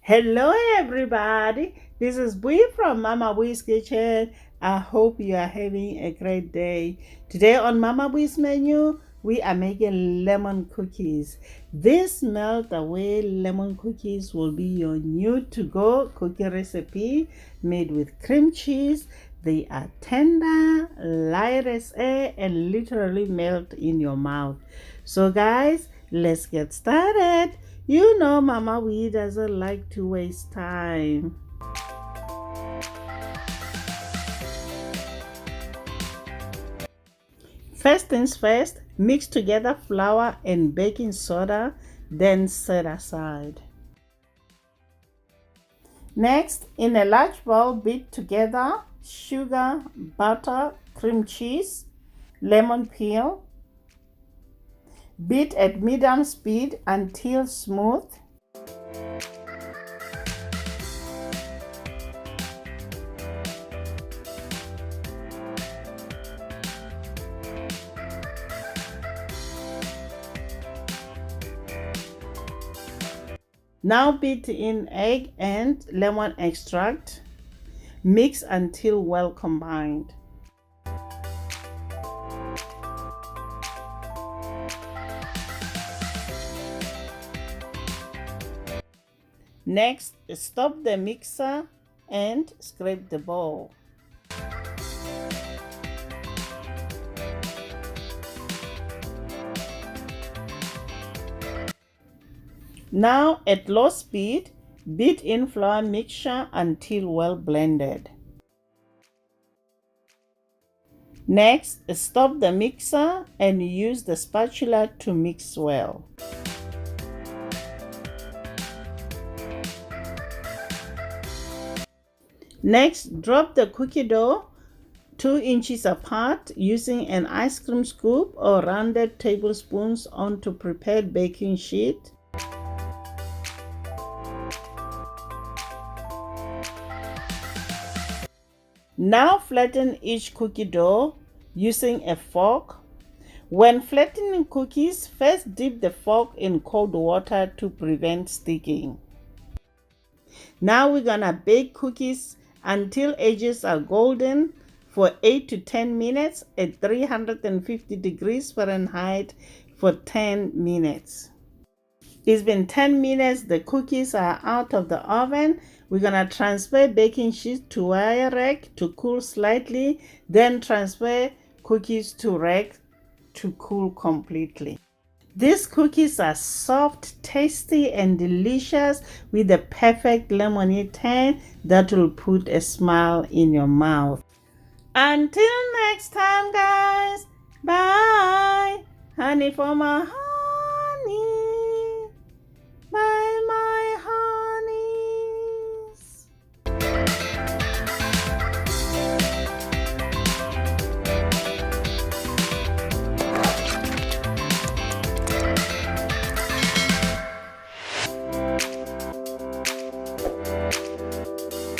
Hello everybody, this is Bui from Mamaboiskitchen. I hope you are having a great day. Today on Mamaboi's menu, we are making lemon cookies. This melt away lemon cookies will be your new to-go cookie recipe made with cream cheese. They are tender, light as air, and literally melt in your mouth. So guys, let's get started. You know Mama Wee doesn't like to waste time. First things first, mix together flour and baking soda, then set aside. Next, in a large bowl, beat together sugar, butter, cream cheese, lemon peel. Beat at medium speed until smooth. Now beat in egg and lemon extract. Mix until well combined. Next, stop the mixer and scrape the bowl. Now at low speed, beat in flour mixture until well blended. Next, stop the mixer and use the spatula to mix well. Next, drop the cookie dough 2 inches apart using an ice cream scoop or rounded tablespoons onto prepared baking sheet. Now flatten each cookie dough using a fork. When flattening cookies, first dip the fork in cold water to prevent sticking. Now we're gonna bake cookies until edges are golden for 8 to 10 minutes at 350 degrees Fahrenheit for 10 minutes. It's been 10 minutes, the cookies are out of the oven. We're gonna transfer baking sheet to wire rack to cool slightly, then transfer cookies to rack to cool completely. These cookies are soft, tasty, and delicious with the perfect lemony tang that will put a smile in your mouth. Until next time, guys. Bye. Honey for my heart.